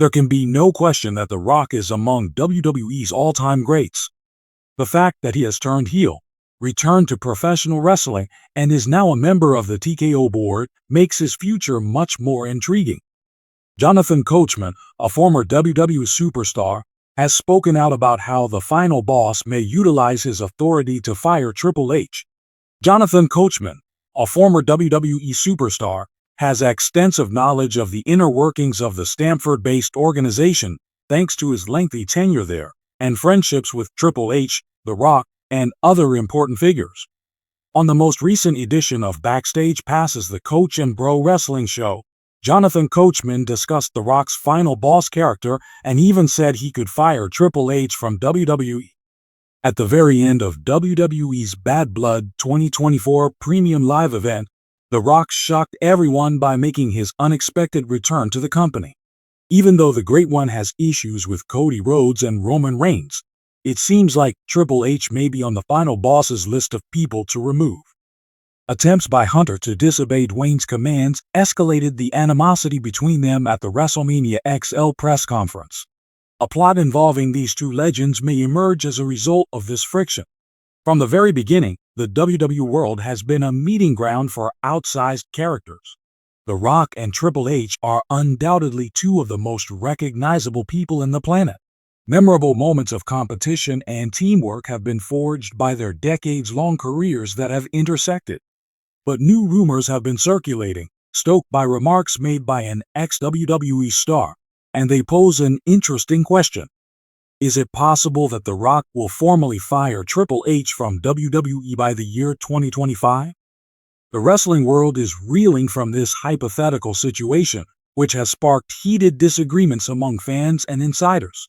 There can be no question that The Rock is among WWE's all-time greats. The fact that he has turned heel, returned to professional wrestling, and is now a member of the TKO board makes his future much more intriguing. Jonathan Coachman, a former WWE superstar, has spoken out about how the final boss may utilize his authority to fire Triple H. Jonathan Coachman, a former WWE superstar, has extensive knowledge of the inner workings of the Stamford-based organization thanks to his lengthy tenure there and friendships with Triple H, The Rock, and other important figures. On the most recent edition of Backstage Passes, the Coach and Bro Wrestling Show, Jonathan Coachman discussed The Rock's final boss character and even said he could fire Triple H from WWE. At the very end of WWE's Bad Blood 2024 Premium Live event, The Rock shocked everyone by making his unexpected return to the company. Even though the Great One has issues with Cody Rhodes and Roman Reigns, it seems like Triple H may be on the final boss's list of people to remove. Attempts by Hunter to disobey Dwayne's commands escalated the animosity between them at the WrestleMania XL press conference. A plot involving these two legends may emerge as a result of this friction. From the very beginning, the WWE world has been a meeting ground for outsized characters. The Rock and Triple H are undoubtedly two of the most recognizable people in the planet. Memorable moments of competition and teamwork have been forged by their decades-long careers that have intersected. But new rumors have been circulating, stoked by remarks made by an ex-WWE star, and they pose an interesting question. Is it possible that The Rock will formally fire Triple H from WWE by the year 2025? The wrestling world is reeling from this hypothetical situation, which has sparked heated disagreements among fans and insiders.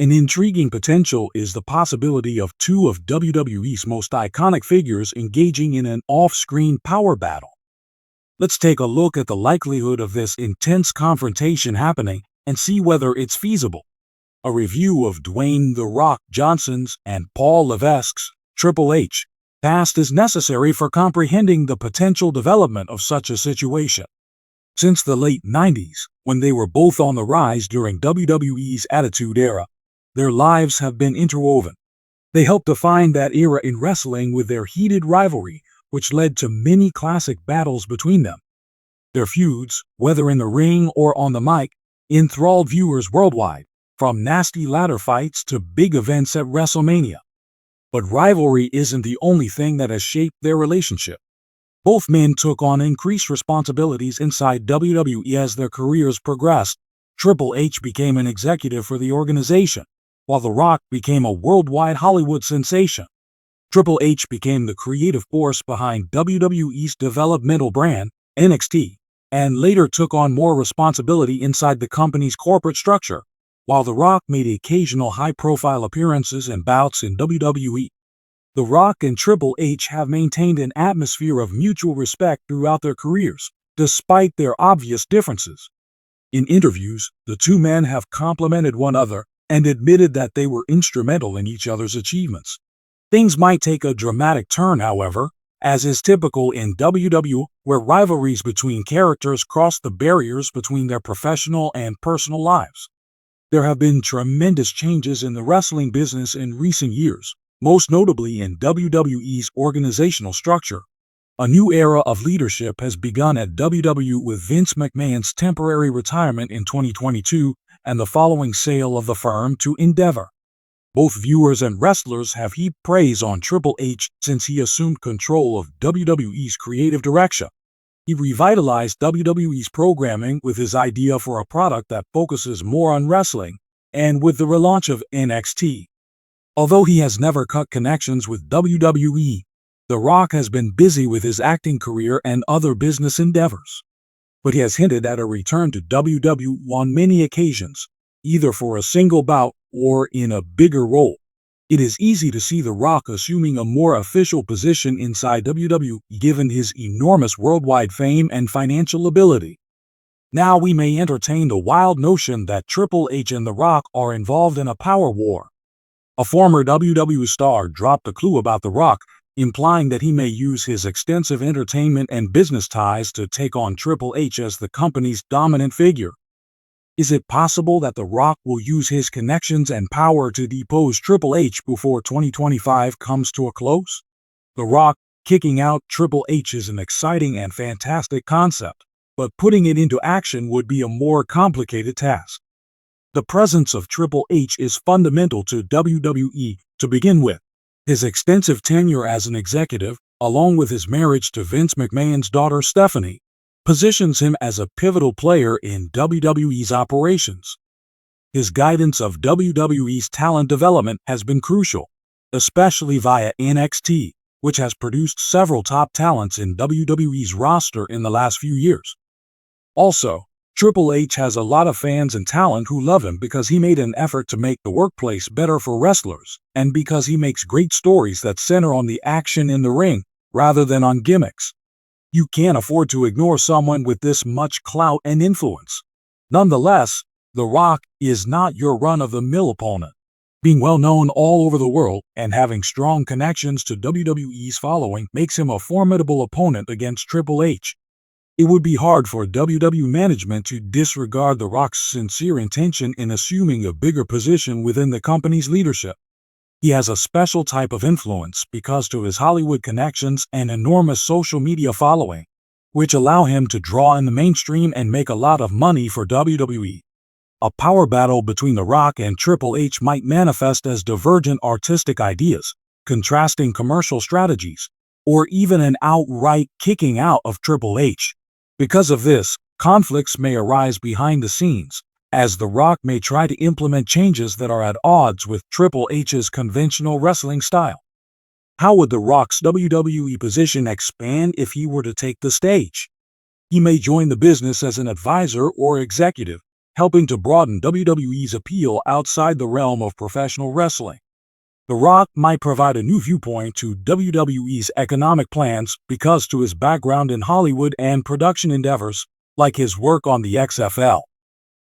An intriguing potential is the possibility of two of WWE's most iconic figures engaging in an off-screen power battle. Let's take a look at the likelihood of this intense confrontation happening and see whether it's feasible. A review of Dwayne "The Rock" Johnson's and Paul Levesque's Triple H past is necessary for comprehending the potential development of such a situation. Since the late 90s, when they were both on the rise during WWE's Attitude Era, their lives have been interwoven. They helped define that era in wrestling with their heated rivalry, which led to many classic battles between them. Their feuds, whether in the ring or on the mic, enthralled viewers worldwide, from nasty ladder fights to big events at WrestleMania. But rivalry isn't the only thing that has shaped their relationship. Both men took on increased responsibilities inside WWE as their careers progressed. Triple H became an executive for the organization, while The Rock became a worldwide Hollywood sensation. Triple H became the creative force behind WWE's developmental brand, NXT, and later took on more responsibility inside the company's corporate structure, while The Rock made occasional high-profile appearances and bouts in WWE. The Rock and Triple H have maintained an atmosphere of mutual respect throughout their careers, despite their obvious differences. In interviews, the two men have complimented one another and admitted that they were instrumental in each other's achievements. Things might take a dramatic turn, however, as is typical in WWE, where rivalries between characters cross the barriers between their professional and personal lives. There have been tremendous changes in the wrestling business in recent years, most notably in WWE's organizational structure. A new era of leadership has begun at WWE with Vince McMahon's temporary retirement in 2022 and the following sale of the firm to Endeavor. Both viewers and wrestlers have heaped praise on Triple H since he assumed control of WWE's creative direction. He revitalized WWE's programming with his idea for a product that focuses more on wrestling, and with the relaunch of NXT. Although he has never cut connections with WWE, The Rock has been busy with his acting career and other business endeavors. But he has hinted at a return to WWE on many occasions, either for a single bout or in a bigger role. It is easy to see The Rock assuming a more official position inside WWE given his enormous worldwide fame and financial ability. Now we may entertain the wild notion that Triple H and The Rock are involved in a power war. A former WWE star dropped a clue about The Rock, implying that he may use his extensive entertainment and business ties to take on Triple H as the company's dominant figure. Is it possible that The Rock will use his connections and power to depose Triple H before 2025 comes to a close? The Rock kicking out Triple H is an exciting and fantastic concept, but putting it into action would be a more complicated task. The presence of Triple H is fundamental to WWE to begin with. His extensive tenure as an executive, along with his marriage to Vince McMahon's daughter Stephanie, positions him as a pivotal player in WWE's operations. His guidance of WWE's talent development has been crucial, especially via NXT, which has produced several top talents in WWE's roster in the last few years. Also, Triple H has a lot of fans and talent who love him because he made an effort to make the workplace better for wrestlers, and because he makes great stories that center on the action in the ring rather than on gimmicks. You can't afford to ignore someone with this much clout and influence. Nonetheless, The Rock is not your run-of-the-mill opponent. Being well known all over the world and having strong connections to WWE's following makes him a formidable opponent against Triple H. It would be hard for WWE management to disregard The Rock's sincere intention in assuming a bigger position within the company's leadership. He has a special type of influence because of his Hollywood connections and enormous social media following, which allow him to draw in the mainstream and make a lot of money for WWE. A power battle between The Rock and Triple H might manifest as divergent artistic ideas, contrasting commercial strategies, or even an outright kicking out of Triple H. Because of this, conflicts may arise behind the scenes, as The Rock may try to implement changes that are at odds with Triple H's conventional wrestling style. How would The Rock's WWE position expand if he were to take the stage? He may join the business as an advisor or executive, helping to broaden WWE's appeal outside the realm of professional wrestling. The Rock might provide a new viewpoint to WWE's economic plans because of his background in Hollywood and production endeavors, like his work on the XFL.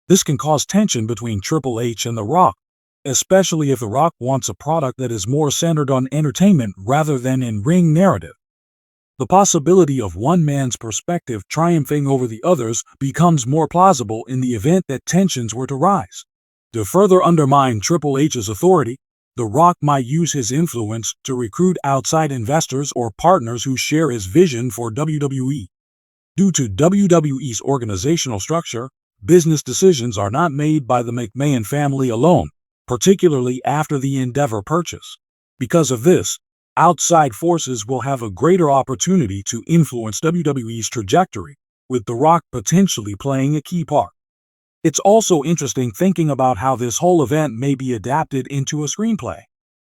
This can cause tension between Triple H and The Rock, especially if The Rock wants a product that is more centered on entertainment rather than in-ring narrative. The possibility of one man's perspective triumphing over the others becomes more plausible in the event that tensions were to rise. To further undermine Triple H's authority, The Rock might use his influence to recruit outside investors or partners who share his vision for WWE. Due to WWE's organizational structure, business decisions are not made by the McMahon family alone, particularly after the Endeavor purchase. Because of this, outside forces will have a greater opportunity to influence WWE's trajectory, with The Rock potentially playing a key part. It's also interesting thinking about how this whole event may be adapted into a screenplay.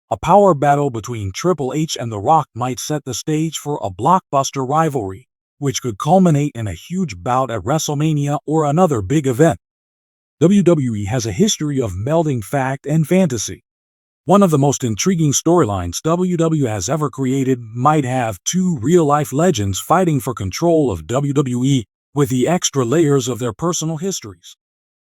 A power battle between Triple H and The Rock might set the stage for a blockbuster rivalry, which could culminate in a huge bout at WrestleMania or another big event. WWE has a history of melding fact and fantasy. One of the most intriguing storylines WWE has ever created might have two real-life legends fighting for control of WWE, with the extra layers of their personal histories.